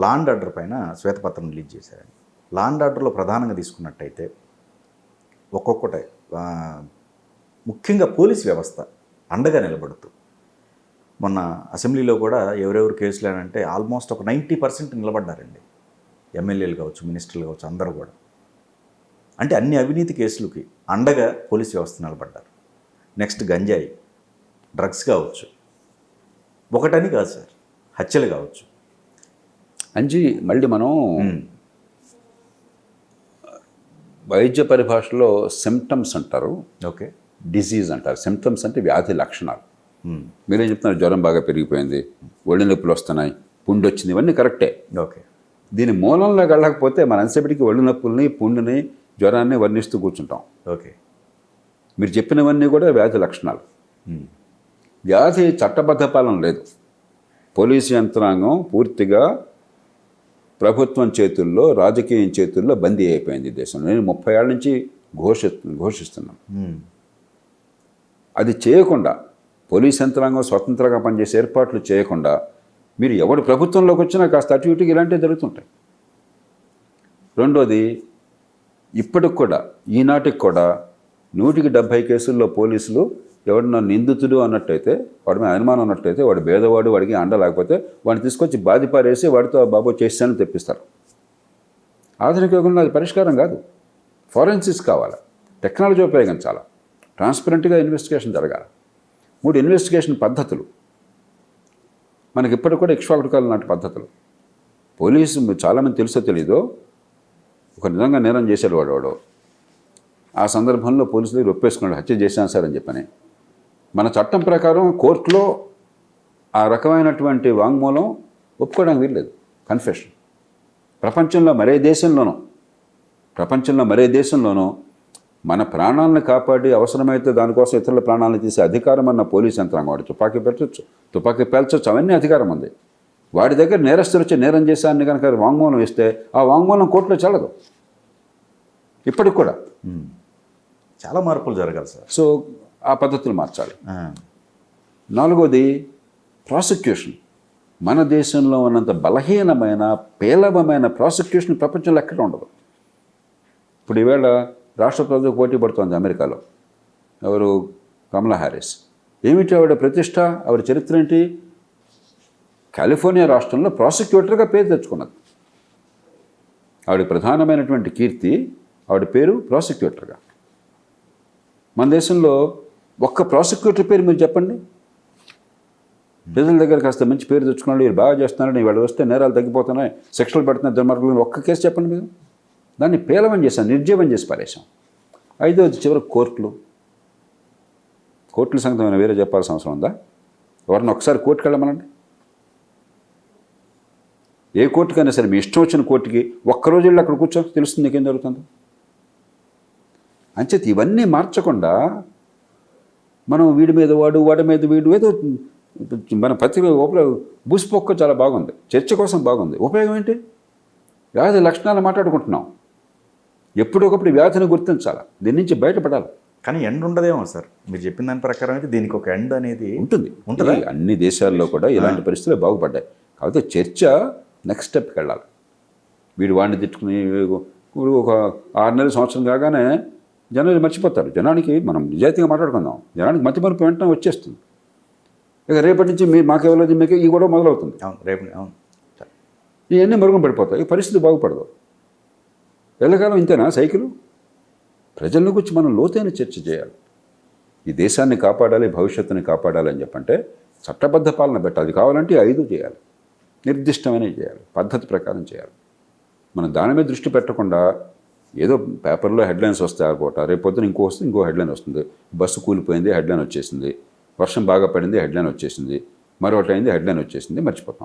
Law and order పైన శ్వేతపత్రం release చేశారండి. లా అండ్ ఆర్డర్లో ప్రధానంగా తీసుకున్నట్టయితే ఒక్కొక్కటి ముఖ్యంగా పోలీస్ వ్యవస్థ అండగా నిలబడుతూ మొన్న అసెంబ్లీలో కూడా ఎవరెవరు కేసులు అంటే ఆల్మోస్ట్ ఒక 90% నిలబడ్డారండి. ఎమ్మెల్యేలు కావచ్చు, మినిస్టర్లు కావచ్చు, అందరూ కూడా. అంటే అన్ని అవినీతి కేసులకి అండగా పోలీస్ వ్యవస్థ నిలబడ్డారు. నెక్స్ట్ గంజాయి, డ్రగ్స్ కావచ్చు, ఒకటని కాదు సార్, హత్యలు కావచ్చు. అంజీ మళ్ళీ మనం వైద్య పరిభాషలో సిమ్టమ్స్ అంటారు, ఓకే, డిజీజ్ అంటారు. సిమ్టమ్స్ అంటే వ్యాధి లక్షణాలు. మీరేం చెప్తున్నారు? జ్వరం బాగా పెరిగిపోయింది, ఒళ్ళు నొప్పులు వస్తున్నాయి, పుండు వచ్చింది, ఇవన్నీ కరెక్టే. ఓకే, దీని మూలంలోకి వెళ్ళకపోతే మన అంతసేపటికి ఒళ్ళు నొప్పుల్ని, పుండుని, జ్వరాన్ని వర్ణిస్తూ కూర్చుంటాం. ఓకే, మీరు చెప్పినవన్నీ కూడా వ్యాధి లక్షణాలు. వ్యాధి చట్టబద్ధ పాలన లేదు. పోలీసు యంత్రాంగం పూర్తిగా ప్రభుత్వం చేతుల్లో, రాజకీయం చేతుల్లో బందీ అయిపోయింది ఈ దేశంలో. నేను 30 ఏళ్ళ నుంచి ఘోషిస్తున్నాను. అది చేయకుండా, పోలీస్ యంత్రాంగం స్వతంత్రంగా పనిచేసే ఏర్పాట్లు చేయకుండా, మీరు ఎవడు ప్రభుత్వంలోకి వచ్చినా కాస్త అటు ఇటుకి ఇలాంటివి జరుగుతుంటాయి. రెండోది, ఇప్పటికి కూడా, ఈనాటికి కూడా 170 కేసుల్లో పోలీసులు ఎవడన్నా నిందితుడు అన్నట్టయితే, వాడి మీద అనుమానం ఉన్నట్టయితే, వాడు భేదవాడు, వాడికి అండ లేకపోతే వాడిని తీసుకొచ్చి బాధిపారేసి వాడితో బాబు చేసానని తెప్పిస్తారు. ఆధునిక యుగంలో అది పరిష్కారం కాదు. ఫారెన్సిక్స్ కావాలి, టెక్నాలజీ ఉపయోగించాలి, ట్రాన్స్పరెంట్గా ఇన్వెస్టిగేషన్ జరగాలి. 3 ఇన్వెస్టిగేషన్ పద్ధతులు మనకి ఇప్పటికి కూడా ఇక్ష్వాకుడికాలం నాటి పద్ధతులు. పోలీసు చాలామంది తెలుసో తెలీదో, ఒక నిజంగా నేరం చేశాడు వాడు. ఆ సందర్భంలో పోలీసులు ఒప్పేసుకున్నాడు, హత్య చేశాను సార్ అని చెప్పని. మన చట్టం ప్రకారం కోర్టులో ఆ రకమైనటువంటి వాంగ్మూలం ఒప్పుకోవడానికి వీల్లేదు, కన్ఫెషన్. ప్రపంచంలో మరే దేశంలోనూ మన ప్రాణాలను కాపాడి అవసరమైతే దానికోసం ఇతరుల ప్రాణాలను తీసే అధికారం అన్న పోలీస్ యంత్రాంగం. వాడు తుపాకీ పెట్టచ్చు, తుపాకీ పేల్చొచ్చు, అవన్నీ అధికారం ఉంది. వాడి దగ్గర నేరస్తులు వచ్చి నేరం చేశాన్ని కనుక వాంగ్మూలం ఇస్తే ఆ వాంగ్మూలం కోర్టులో చెల్లదు. ఇప్పటికి కూడా చాలా మార్పులు జరగాలి సార్. సో ఆ పద్ధతులు మార్చాలి. 4వది, ప్రాసిక్యూషన్. మన దేశంలో ఉన్నంత బలహీనమైన, పేలవమైన ప్రాసిక్యూషన్ ప్రపంచంలో ఎక్కడ ఉండదు. ఇప్పుడు ఈవేళ రాష్ట్ర ప్రభుత్వం పోటీ పడుతోంది అమెరికాలో. ఎవరు? కమలా హ్యారిస్. ఏమిటి ఆవిడ ప్రతిష్ట, ఆవిడ చరిత్ర ఏంటి? కాలిఫోర్నియా రాష్ట్రంలో ప్రాసిక్యూటర్గా పేరు తెచ్చుకున్నది. ఆవిడ ప్రధానమైనటువంటి కీర్తి, ఆవిడ పేరు ప్రాసిక్యూటర్గా. మన దేశంలో ఒక్క ప్రాసిక్యూటర్ పేరు మీరు చెప్పండి. ప్రజల దగ్గర కాస్త మంచి పేరు తెచ్చుకున్నాడు, వీళ్ళు బాగా చేస్తున్నారని, వాళ్ళు వస్తే నేరాలు తగ్గిపోతున్నాయి, శిక్షలు పెడుతున్నారు దుర్మార్గులు, ఒక్క కేసు చెప్పండి మీరు. దాన్ని పేలవం చేశాం, నిర్జీవం చేసి పారేశాం. 5వది, చివరికి కోర్టుల సంగతి ఏమైనా వేరే చెప్పాల్సిన అవసరం ఉందా? ఎవరిని ఒకసారి కోర్టుకు వెళ్ళమనండి. ఏ కోర్టుకైనా సరే, మీ ఇష్టం వచ్చిన కోర్టుకి ఒక్కరోజు వెళ్ళి అక్కడ కూర్చో, తెలుస్తుంది నీకేం జరుగుతుందో. అంచేత ఇవన్నీ మార్చకుండా మనం వీడి మీద వాడి మీద వీడు, ఏదో మన పత్రిక బూసిపోక్క చాలా బాగుంది, చర్చ కోసం బాగుంది, ఉపయోగం ఏంటి? వ్యాధి లక్షణాలు మాట్లాడుకుంటున్నాం. ఎప్పటికప్పుడు వ్యాధిని గుర్తించాలి, దీని నుంచి బయటపడాలి. కానీ ఎండ్ ఉండదేమో సార్, మీరు చెప్పిన దాని ప్రకారం అయితే దీనికి ఒక ఎండ్ అనేది ఉంటుంది. అన్ని దేశాల్లో కూడా ఇలాంటి పరిస్థితులు బాగుపడ్డాయి. కాకపోతే చర్చ నెక్స్ట్ స్టెప్కి వెళ్ళాలి. వీడు వాడిని తిట్టుకుని ఇప్పుడు ఒక 6 నెలల సంవత్సరం కాగానే జనాలు మర్చిపోతారు. జనానికి మనం నిజాయితీగా మాట్లాడుకుందాం, జనానికి మతిమరుపు వెంటనే వచ్చేస్తుంది. ఇక రేపటి నుంచి మీరు మాకెవరలేదు, మీకు ఈ గొడవ మొదలవుతుంది. ఇవన్నీ మరుగున పడిపోతాయి, ఈ పరిస్థితి బాగుపడదు. ఎల్లకాలం ఇంతేనా సైకిల్? ప్రజల గురించి మనం లోతైన చర్చ చేయాలి. ఈ దేశాన్ని కాపాడాలి, భవిష్యత్తుని కాపాడాలి అని చెప్పంటే చట్టబద్ధ పాలన పెట్టాలి. కావాలంటే 5 చేయాలి, నిర్దిష్టమైనవి చేయాలి, పద్ధతి ప్రకారం చేయాలి. మనం దాని మీద దృష్టి పెట్టకుండా ఏదో పేపర్లో హెడ్లైన్స్ వస్తాయి అనుకోట, రేపు పొద్దున ఇంకో హెడ్లైన్ వస్తుంది. బస్సు కూలిపోయింది, హెడ్లైన్ వచ్చేసింది. వర్షం బాగా పడింది, హెడ్లైన్ వచ్చేసింది. మరొకటి అయింది, హెడ్లైన్ వచ్చేసింది, మర్చిపోతాం.